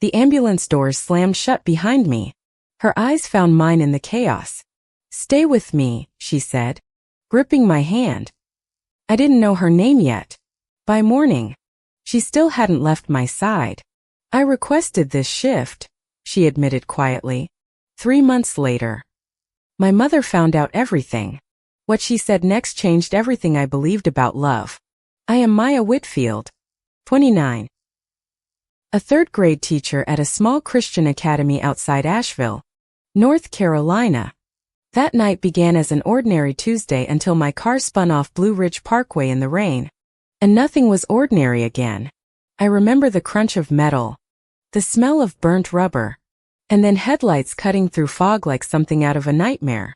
The ambulance doors slammed shut behind me. Her eyes found mine in the chaos. "Stay with me," she said, gripping my hand. I didn't know her name yet. By morning, she still hadn't left my side. "I requested this shift," she admitted quietly. 3 months later, my mother found out everything. What she said next changed everything I believed about love. I am Maya Whitfield, 29. A third-grade teacher at a small Christian academy outside Asheville, North Carolina. That night began as an ordinary Tuesday until my car spun off Blue Ridge Parkway in the rain. And nothing was ordinary again. I remember the crunch of metal, the smell of burnt rubber, and then headlights cutting through fog like something out of a nightmare.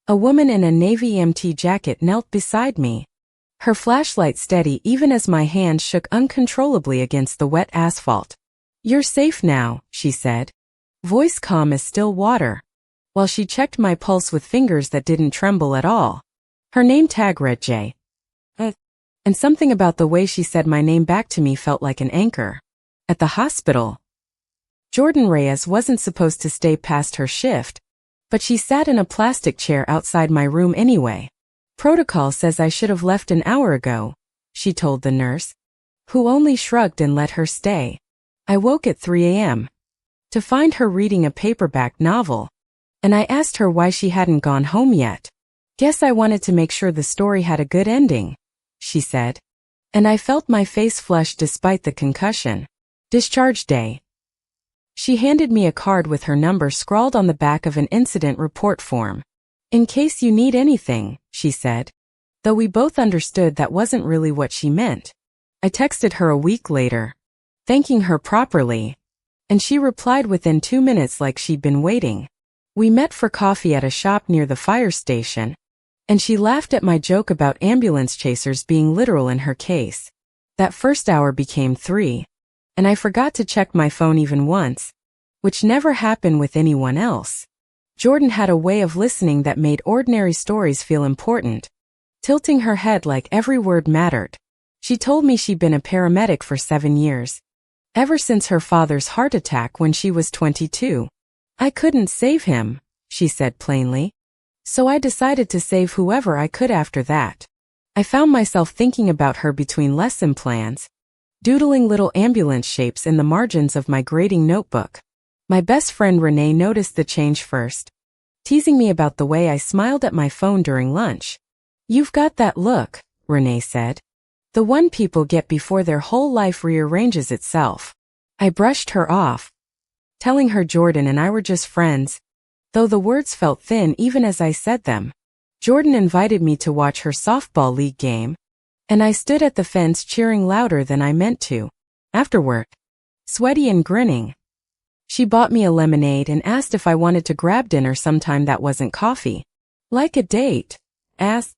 A woman in a navy EMT jacket knelt beside me, her flashlight steady even as my hand shook uncontrollably against the wet asphalt. "You're safe now," she said, voice calm as still water, while she checked my pulse with fingers that didn't tremble at all. Her name tag read J. And something about the way she said my name back to me felt like an anchor. At the hospital, Jordan Reyes wasn't supposed to stay past her shift, but she sat in a plastic chair outside my room anyway. "Protocol says I should have left an hour ago," she told the nurse, who only shrugged and let her stay. I woke at 3 a.m. to find her reading a paperback novel, and I asked her why she hadn't gone home yet. "Guess I wanted to make sure the story had a good ending," she said, and I felt my face flush despite the concussion. "Discharge day." She handed me a card with her number scrawled on the back of an incident report form. "In case you need anything," she said, though we both understood that wasn't really what she meant. I texted her a week later, thanking her properly, and she replied within 2 minutes like she'd been waiting. We met for coffee at a shop near the fire station, and she laughed at my joke about ambulance chasers being literal in her case. That first hour became 3, and I forgot to check my phone even once, which never happened with anyone else. Jordan had a way of listening that made ordinary stories feel important, tilting her head like every word mattered. She told me she'd been a paramedic for 7 years, ever since her father's heart attack when she was 22. "I couldn't save him," she said plainly, "so I decided to save whoever I could after that." I found myself thinking about her between lesson plans, doodling little ambulance shapes in the margins of my grading notebook. My best friend Renee noticed the change first, teasing me about the way I smiled at my phone during lunch. "You've got that look," Renee said. "The one people get before their whole life rearranges itself." I brushed her off, telling her Jordan and I were just friends, though the words felt thin even as I said them. Jordan invited me to watch her softball league game, and I stood at the fence cheering louder than I meant to. Afterward, sweaty and grinning, she bought me a lemonade and asked if I wanted to grab dinner sometime that wasn't coffee. "Like a date?" asked,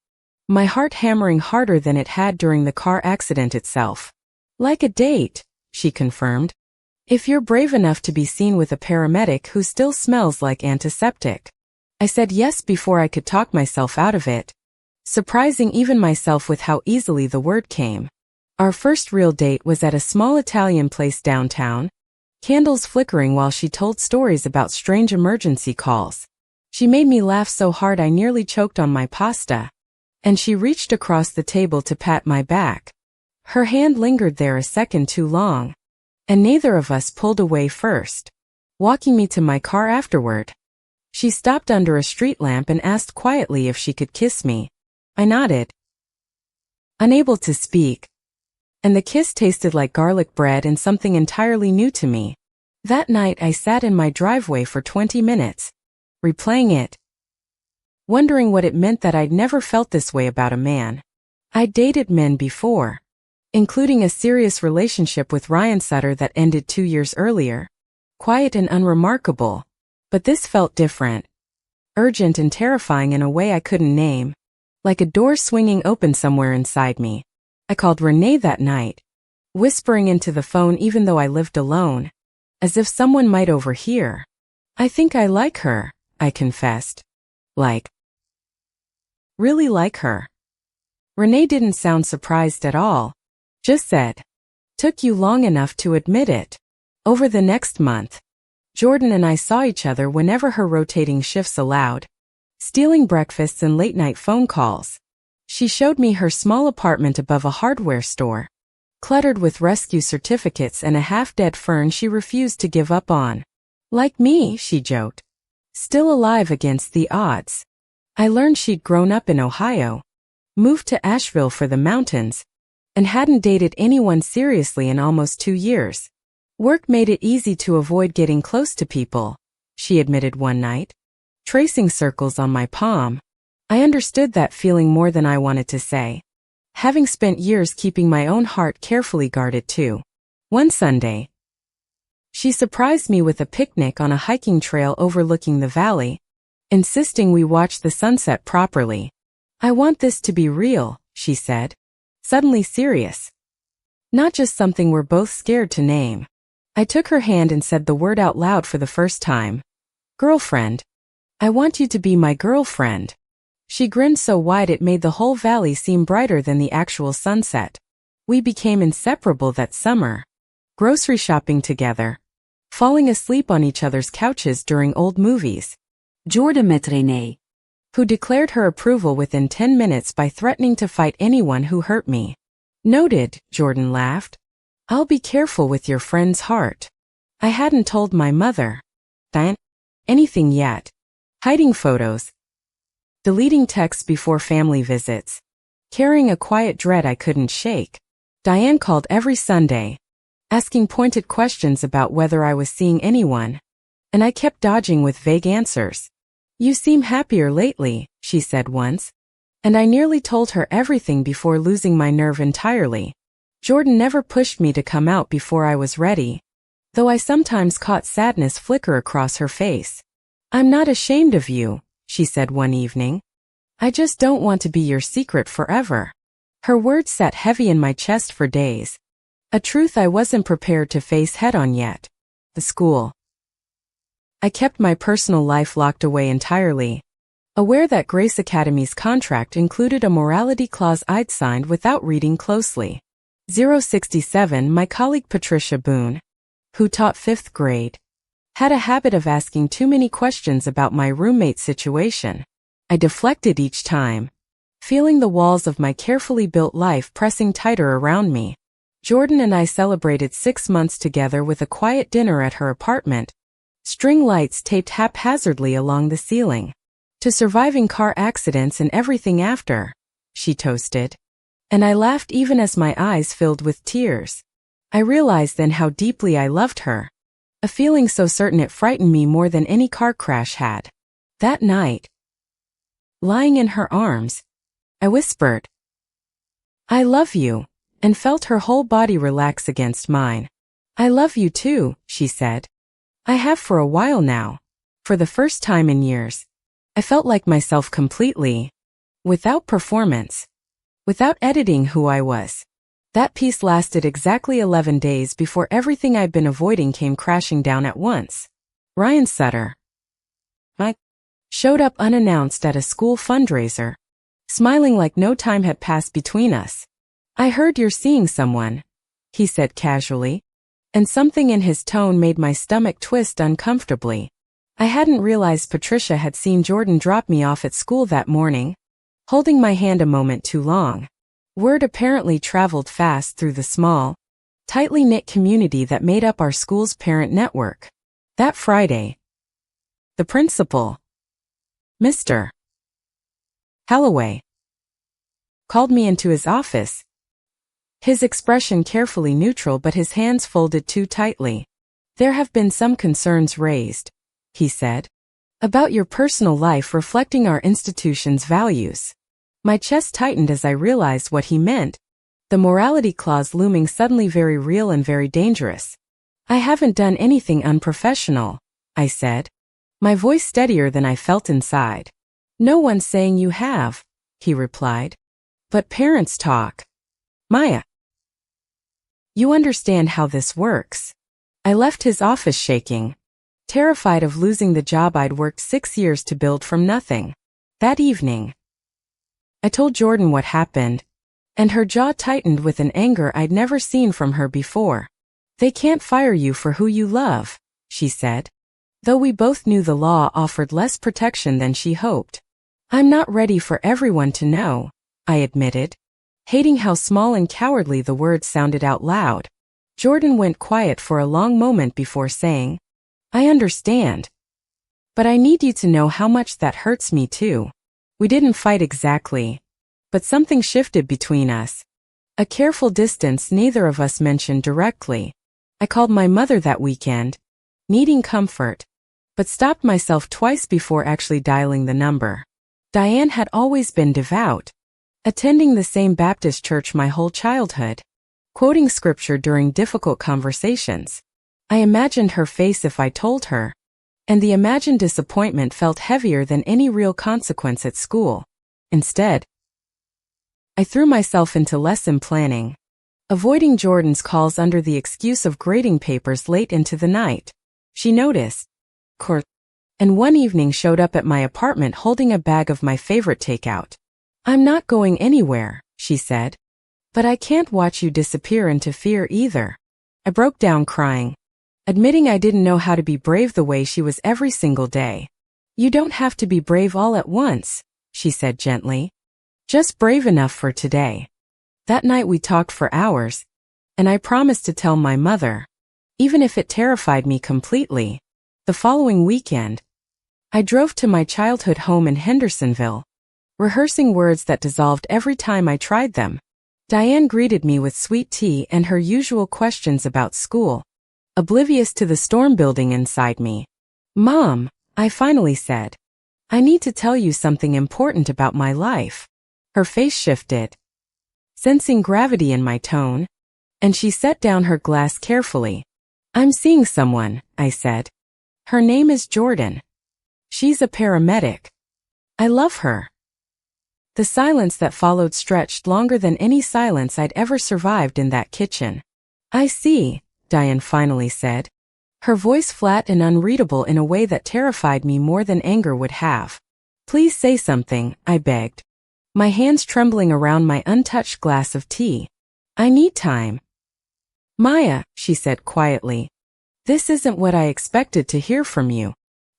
my heart hammering harder than it had during the car accident itself. "Like a date," she confirmed. "If you're brave enough to be seen with a paramedic who still smells like antiseptic." I said yes before I could talk myself out of it, surprising even myself with how easily the word came. Our first real date was at a small Italian place downtown, candles flickering while she told stories about strange emergency calls. She made me laugh so hard I nearly choked on my pasta, and she reached across the table to pat my back. Her hand lingered there a second too long, and neither of us pulled away first, walking me to my car afterward. She stopped under a street lamp and asked quietly if she could kiss me. I nodded, unable to speak, and the kiss tasted like garlic bread and something entirely new to me. That night I sat in my driveway for 20 minutes, replaying it, wondering what it meant that I'd never felt this way about a man. I'd dated men before, including a serious relationship with Ryan Sutter that ended 2 years earlier. Quiet and unremarkable, but this felt different, urgent and terrifying in a way I couldn't name, like a door swinging open somewhere inside me. I called Renee that night, whispering into the phone even though I lived alone, as if someone might overhear. "I think I like her," I confessed. Really like her. Renee didn't sound surprised at all, just said, "Took you long enough to admit it." Over the next month, Jordan and I saw each other whenever her rotating shifts allowed, stealing breakfasts and late-night phone calls. She showed me her small apartment above a hardware store, cluttered with rescue certificates and a half-dead fern she refused to give up on. Like me, she joked. Still alive against the odds. I learned she'd grown up in Ohio, moved to Asheville for the mountains, and hadn't dated anyone seriously in almost 2 years. Work made it easy to avoid getting close to people, she admitted one night. Tracing circles on my palm, I understood that feeling more than I wanted to say, having spent years keeping my own heart carefully guarded too. One Sunday, she surprised me with a picnic on a hiking trail overlooking the valley, insisting we watch the sunset properly. I want this to be real, she said, suddenly serious. Not just something we're both scared to name. I took her hand and said the word out loud for the first time. Girlfriend. I want you to be my girlfriend. She grinned so wide it made the whole valley seem brighter than the actual sunset. We became inseparable that summer. Grocery shopping together. Falling asleep on each other's couches during old movies. Jordan met René, who declared her approval within 10 minutes by threatening to fight anyone who hurt me. Noted, Jordan laughed. I'll be careful with your friend's heart. I hadn't told my mother, Diane, anything yet. Hiding photos. Deleting texts before family visits. Carrying a quiet dread I couldn't shake. Diane called every Sunday, asking pointed questions about whether I was seeing anyone, and I kept dodging with vague answers. You seem happier lately, she said once, and I nearly told her everything before losing my nerve entirely. Jordan never pushed me to come out before I was ready, though I sometimes caught sadness flicker across her face. I'm not ashamed of you, she said one evening. I just don't want to be your secret forever. Her words sat heavy in my chest for days. A truth I wasn't prepared to face head-on yet. The school. I kept my personal life locked away entirely, aware that Grace Academy's contract included a morality clause I'd signed without reading closely. 067 My colleague Patricia Boone, who taught 5th grade, had a habit of asking too many questions about my roommate's situation. I deflected each time, feeling the walls of my carefully built life pressing tighter around me. Jordan and I celebrated 6 months together with a quiet dinner at her apartment, string lights taped haphazardly along the ceiling. To surviving car accidents and everything after, she toasted. And I laughed even as my eyes filled with tears. I realized then how deeply I loved her, a feeling so certain it frightened me more than any car crash had. That night, lying in her arms, I whispered, I love you, and felt her whole body relax against mine. I love you too, she said. I have for a while now. For the first time in years, I felt like myself completely, without performance, without editing who I was. That peace lasted exactly 11 days before everything I'd been avoiding came crashing down at once. Ryan Sutter, Mike, showed up unannounced at a school fundraiser, smiling like no time had passed between us. I heard you're seeing someone, he said casually, and something in his tone made my stomach twist uncomfortably. I hadn't realized Patricia had seen Jordan drop me off at school that morning, holding my hand a moment too long. Word apparently traveled fast through the small, tightly knit community that made up our school's parent network. That Friday, the principal, Mr. Holloway, called me into his office, his expression carefully neutral but his hands folded too tightly. There have been some concerns raised, he said, about your personal life reflecting our institution's values. My chest tightened as I realized what he meant, the morality clause looming suddenly very real and very dangerous. I haven't done anything unprofessional, I said, my voice steadier than I felt inside. No one's saying you have, he replied. But parents talk. Maya, you understand how this works. I left his office shaking, terrified of losing the job I'd worked 6 years to build from nothing. That evening, I told Jordan what happened, and her jaw tightened with an anger I'd never seen from her before. They can't fire you for who you love, she said. Though we both knew the law offered less protection than she hoped. I'm not ready for everyone to know, I admitted, hating how small and cowardly the words sounded out loud. Jordan went quiet for a long moment before saying, I understand. But I need you to know how much that hurts me too. We didn't fight exactly, but something shifted between us. A careful distance neither of us mentioned directly. I called my mother that weekend, needing comfort, but stopped myself twice before actually dialing the number. Diane had always been devout, attending the same Baptist church my whole childhood, quoting scripture during difficult conversations. I imagined her face if I told her, and the imagined disappointment felt heavier than any real consequence at school. Instead, I threw myself into lesson planning, avoiding Jordan's calls under the excuse of grading papers late into the night. She noticed, and one evening showed up at my apartment holding a bag of my favorite takeout. I'm not going anywhere, she said. But I can't watch you disappear into fear either. I broke down crying, admitting I didn't know how to be brave the way she was every single day. You don't have to be brave all at once, she said gently. Just brave enough for today. That night we talked for hours, and I promised to tell my mother, even if it terrified me completely. The following weekend, I drove to my childhood home in Hendersonville, rehearsing words that dissolved every time I tried them. Diane greeted me with sweet tea and her usual questions about school, oblivious to the storm building inside me. Mom, I finally said, I need to tell you something important about my life. Her face shifted, sensing gravity in my tone, and she set down her glass carefully. I'm seeing someone, I said. Her name is Jordan. She's a paramedic. I love her. The silence that followed stretched longer than any silence I'd ever survived in that kitchen. I see, Diane finally said, her voice flat and unreadable in a way that terrified me more than anger would have. Please say something, I begged, my hands trembling around my untouched glass of tea. I need time. Maya, she said quietly, this isn't what I expected to hear from you.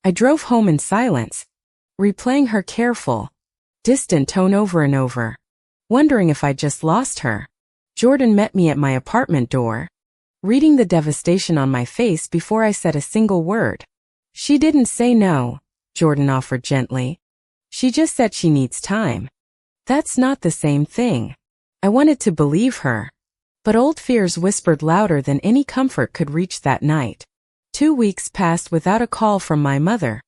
I drove home in silence, replaying her careful, distant tone over and over, wondering if I'd just lost her. Jordan met me at my apartment door, reading the devastation on my face before I said a single word. She didn't say no, Jordan offered gently. She just said she needs time. That's not the same thing. I wanted to believe her, but old fears whispered louder than any comfort could reach that night. 2 weeks passed without a call from my mother,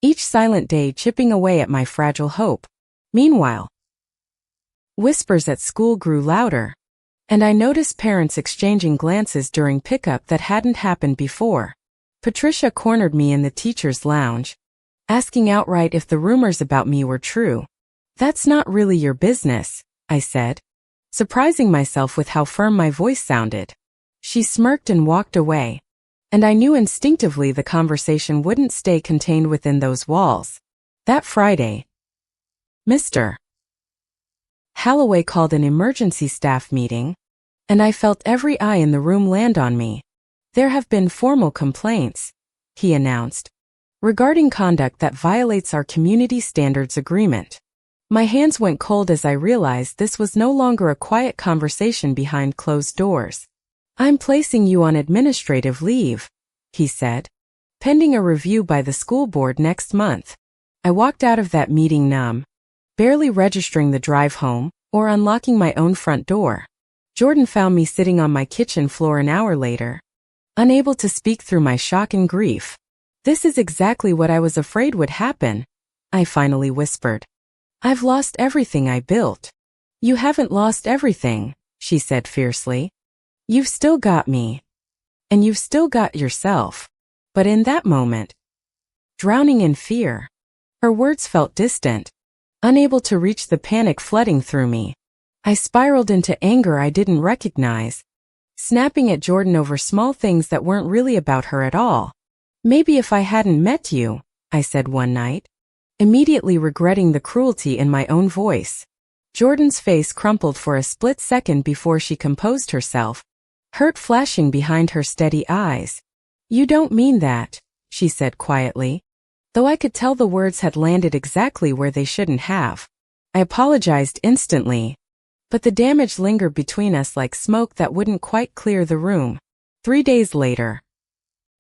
each silent day chipping away at my fragile hope. Meanwhile, whispers at school grew louder, and I noticed parents exchanging glances during pickup that hadn't happened before. Patricia cornered me in the teacher's lounge, asking outright if the rumors about me were true. That's not really your business, I said, surprising myself with how firm my voice sounded. She smirked and walked away, and I knew instinctively the conversation wouldn't stay contained within those walls. That Friday, Mr. Holloway called an emergency staff meeting, and I felt every eye in the room land on me. There have been formal complaints, he announced, regarding conduct that violates our community standards agreement. My hands went cold as I realized this was no longer a quiet conversation behind closed doors. I'm placing you on administrative leave, he said, pending a review by the school board next month. I walked out of that meeting numb, barely registering the drive home or unlocking my own front door. Jordan found me sitting on my kitchen floor an hour later, unable to speak through my shock and grief. This is exactly what I was afraid would happen, I finally whispered. I've lost everything I built. You haven't lost everything, she said fiercely. You've still got me. And you've still got yourself. But in that moment, drowning in fear, her words felt distant, unable to reach the panic flooding through me. I spiraled into anger I didn't recognize, snapping at Jordan over small things that weren't really about her at all. Maybe if I hadn't met you, I said one night, immediately regretting the cruelty in my own voice. Jordan's face crumpled for a split second before she composed herself. hurt flashing behind her steady eyes. "You don't mean that," she said quietly, though I could tell the words had landed exactly where they shouldn't have. I apologized instantly, but the damage lingered between us like smoke that wouldn't quite clear the room. 3 days later,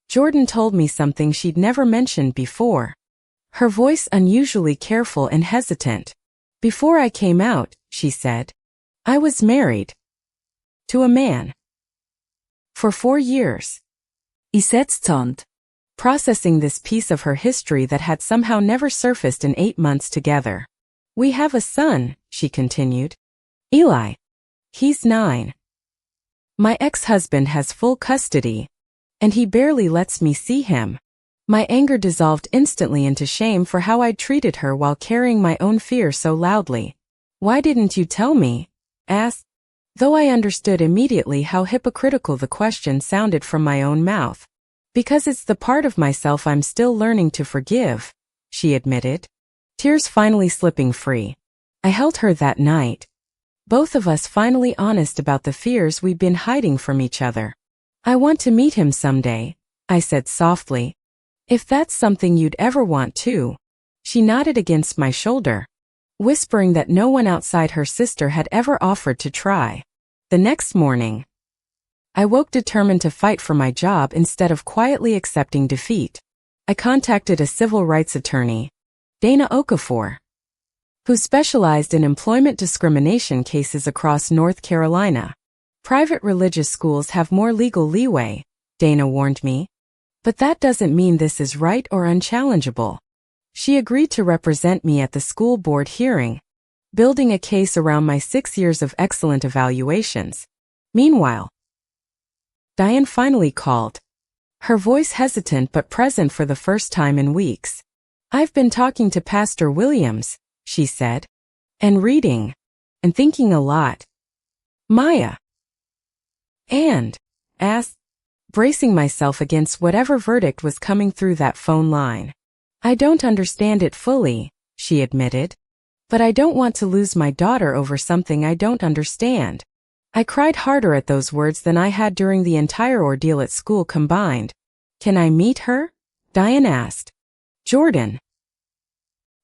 Jordan told me something she'd never mentioned before, her voice unusually careful and hesitant. "Before I came out," she said, "I was married to a man for 4 years. Isetstand. Processing this piece of her history that had somehow never surfaced in 8 months together. "We have a son," she continued. "Eli. He's 9. My ex-husband has full custody, and he barely lets me see him." My anger dissolved instantly into shame for how I'd treated her while carrying my own fear so loudly. "Why didn't you tell me?" asked, though I understood immediately how hypocritical the question sounded from my own mouth. "Because it's the part of myself I'm still learning to forgive," she admitted, tears finally slipping free. I held her that night, both of us finally honest about the fears we'd been hiding from each other. "I want to meet him someday," I said softly. "If that's something you'd ever want to." She nodded against my shoulder, whispering that no one outside her sister had ever offered to try. The next morning, I woke determined to fight for my job instead of quietly accepting defeat. I contacted a civil rights attorney, Dana Okafor, who specialized in employment discrimination cases across North Carolina. "Private religious schools have more legal leeway," Dana warned me, "but that doesn't mean this is right or unchallengeable." She agreed to represent me at the school board hearing, building a case around my 6 years of excellent evaluations. Meanwhile, Diane finally called, her voice hesitant but present for the first time in weeks. "I've been talking to Pastor Williams," she said, "and reading, and thinking a lot." "Maya?" And asked, bracing myself against whatever verdict was coming through that phone line. "I don't understand it fully," she admitted, "but I don't want to lose my daughter over something I don't understand." I cried harder at those words than I had during the entire ordeal at school combined. "Can I meet her?" Diane asked. "Jordan.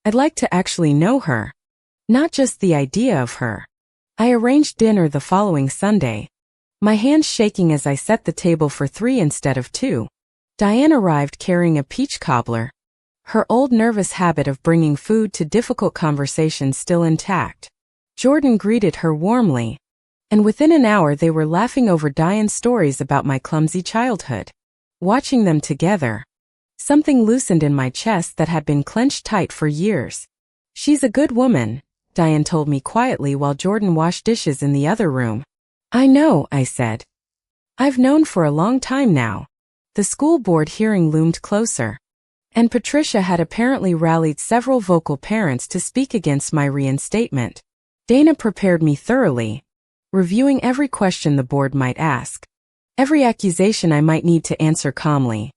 I'd like to actually know her, not just the idea of her." I arranged dinner the following Sunday, my hands shaking as I set the table for 3 instead of 2. Diane arrived carrying a peach cobbler, her old nervous habit of bringing food to difficult conversations still intact. Jordan greeted her warmly, and within an hour they were laughing over Diane's stories about my clumsy childhood. Watching them together, something loosened in my chest that had been clenched tight for years. "She's a good woman," Diane told me quietly while Jordan washed dishes in the other room. "I know," I said. "I've known for a long time now." The school board hearing loomed closer, and Patricia had apparently rallied several vocal parents to speak against my reinstatement. Dana prepared me thoroughly, reviewing every question the board might ask, every accusation I might need to answer calmly.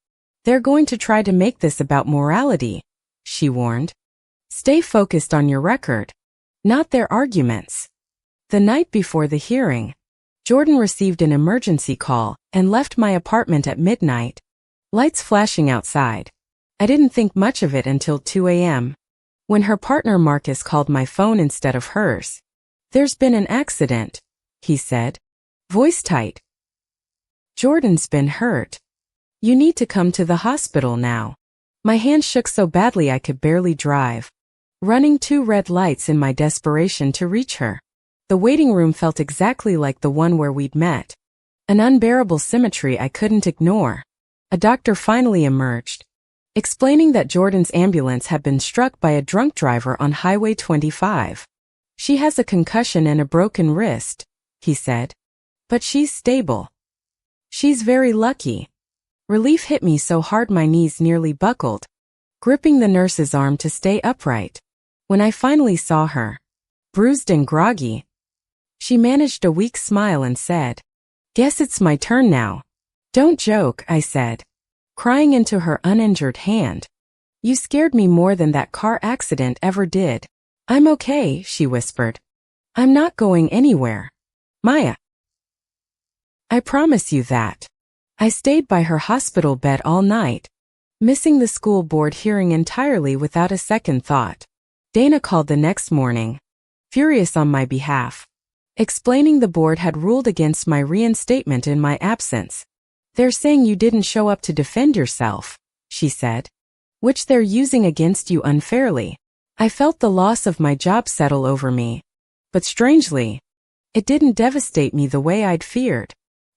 "They're going to try to make this about morality," she warned. "Stay focused on your record, not their arguments." The night before the hearing, Jordan received an emergency call and left my apartment at midnight, lights flashing outside. I didn't think much of it until 2 a.m., when her partner Marcus called my phone instead of hers. "There's been an accident," he said, voice tight. "Jordan's been hurt. You need to come to the hospital now." My hand shook so badly I could barely drive, running 2 red lights in my desperation to reach her. The waiting room felt exactly like the one where we'd met, an unbearable symmetry I couldn't ignore. A doctor finally emerged, explaining that Jordan's ambulance had been struck by a drunk driver on Highway 25. "She has a concussion and a broken wrist," he said, "but she's stable. She's very lucky." Relief hit me so hard my knees nearly buckled, gripping the nurse's arm to stay upright. When I finally saw her, bruised and groggy, she managed a weak smile and said, "Guess it's my turn now." "Don't joke," I said, crying into her uninjured hand. "You scared me more than that car accident ever did." "I'm okay," she whispered. "I'm not going anywhere. Maya." I promise you that. I stayed by her hospital bed all night, missing the school board hearing entirely without a second thought. Dana called the next morning, furious on my behalf, explaining the board had ruled against my reinstatement in my absence. They're saying you didn't show up to defend yourself, she said, which they're using against you unfairly. I felt the loss of my job settle over me. But strangely, it didn't devastate me the way I'd feared.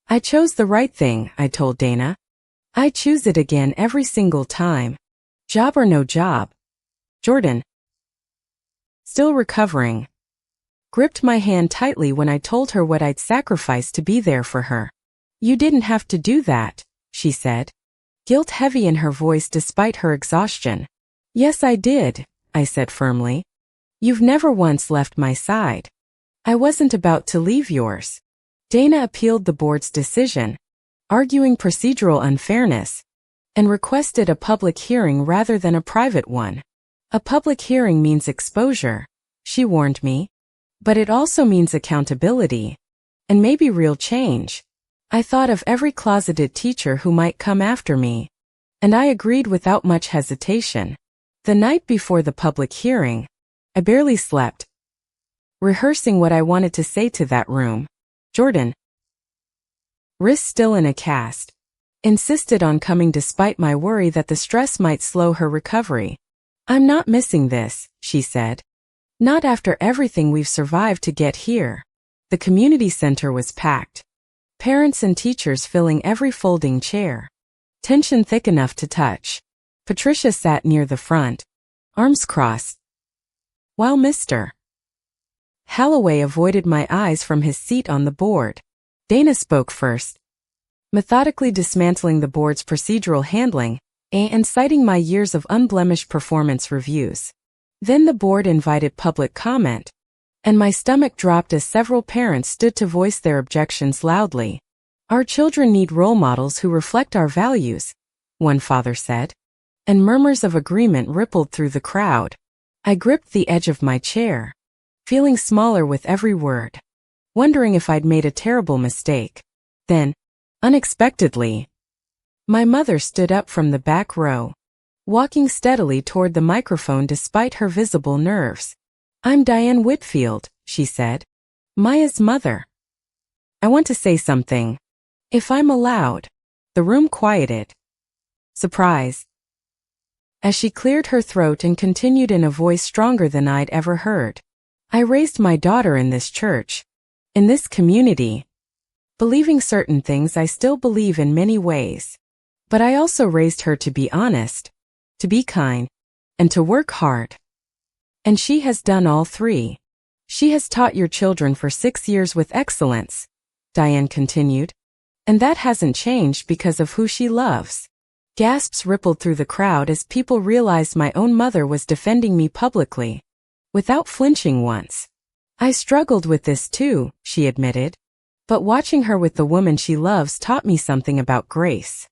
I chose the right thing, I told Dana. I choose it again every single time. Job or no job. Jordan, still recovering, gripped my hand tightly when I told her what I'd sacrificed to be there for her. You didn't have to do that, she said, guilt heavy in her voice despite her exhaustion. Yes, I did, I said firmly. You've never once left my side. I wasn't about to leave yours. Dana appealed the board's decision, arguing procedural unfairness, and requested a public hearing rather than a private one. A public hearing means exposure, she warned me, but it also means accountability, and maybe real change. I thought of every closeted teacher who might come after me, and I agreed without much hesitation. The night before the public hearing, I barely slept, rehearsing what I wanted to say to that room. Jordan, wrist still in a cast, insisted on coming despite my worry that the stress might slow her recovery. I'm not missing this, she said. Not after everything we've survived to get here. The community center was packed, parents and teachers filling every folding chair. Tension thick enough to touch. Patricia sat near the front, arms crossed, while Mr. Holloway avoided my eyes from his seat on the board. Dana spoke first, methodically dismantling the board's procedural handling and citing my years of unblemished performance reviews. Then the board invited public comment, and my stomach dropped as several parents stood to voice their objections loudly. Our children need role models who reflect our values, one father said, and murmurs of agreement rippled through the crowd. I gripped the edge of my chair, feeling smaller with every word, wondering if I'd made a terrible mistake. Then, unexpectedly, my mother stood up from the back row, walking steadily toward the microphone despite her visible nerves. I'm Diane Whitfield, she said, Maya's mother. I want to say something, if I'm allowed. The room quieted. Surprise. As she cleared her throat and continued in a voice stronger than I'd ever heard. I raised my daughter in this church, in this community, believing certain things I still believe in many ways. But I also raised her to be honest, to be kind, and to work hard. And she has done all three. She has taught your children for 6 years with excellence, Diane continued. And that hasn't changed because of who she loves. Gasps rippled through the crowd as people realized my own mother was defending me publicly, without flinching once. I struggled with this too, she admitted. But watching her with the woman she loves taught me something about grace.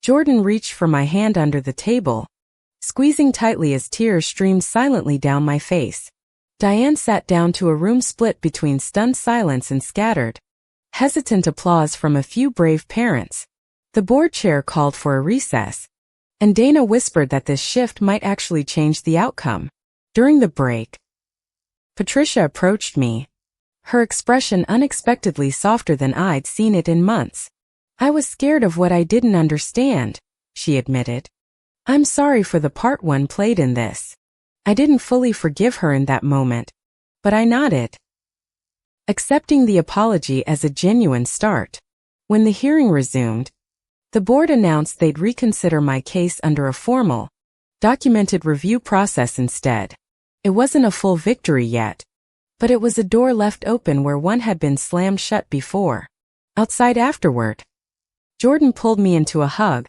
Jordan reached for my hand under the table, squeezing tightly as tears streamed silently down my face. Diane sat down to a room split between stunned silence and scattered, hesitant applause from a few brave parents. The board chair called for a recess, and Dana whispered that this shift might actually change the outcome. During the break, Patricia approached me, her expression unexpectedly softer than I'd seen it in months. I was scared of what I didn't understand, she admitted. I'm sorry for the part one played in this. I didn't fully forgive her in that moment, but I nodded, accepting the apology as a genuine start. When the hearing resumed, the board announced they'd reconsider my case under a formal, documented review process instead. It wasn't a full victory yet, but it was a door left open where one had been slammed shut before. Outside afterward, Jordan pulled me into a hug,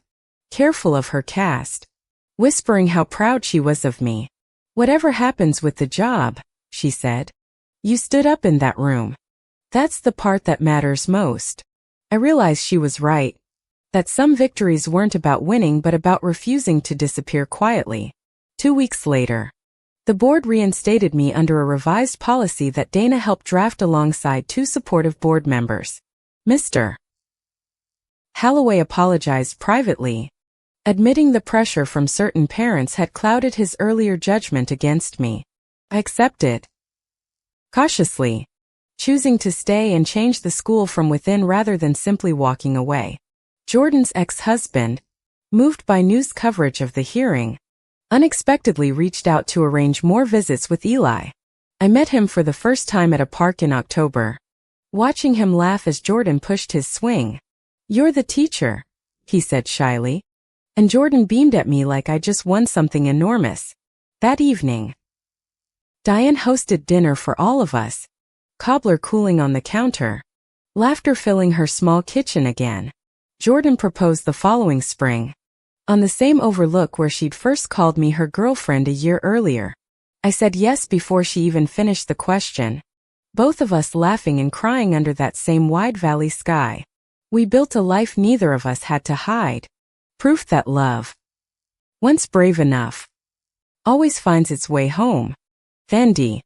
careful of her cast, whispering how proud she was of me. Whatever happens with the job, she said, you stood up in that room. That's the part that matters most. I realized she was right, that some victories weren't about winning but about refusing to disappear quietly. 2 weeks later, the board reinstated me under a revised policy that Dana helped draft alongside 2 supportive board members. Mr. Holloway apologized privately, admitting the pressure from certain parents had clouded his earlier judgment against me. I accepted. Cautiously, choosing to stay and change the school from within rather than simply walking away. Jordan's ex-husband, moved by news coverage of the hearing, unexpectedly reached out to arrange more visits with Eli. I met him for the first time at a park in October, watching him laugh as Jordan pushed his swing. "You're the teacher," he said shyly, and Jordan beamed at me like I just won something enormous. That evening, Diane hosted dinner for all of us, cobbler cooling on the counter, laughter filling her small kitchen again. Jordan proposed the following spring, on the same overlook where she'd first called me her girlfriend a year earlier. I said yes before she even finished the question, both of us laughing and crying under that same wide valley sky. We built a life neither of us had to hide. Proof that love, once brave enough, always finds its way home. Fendi.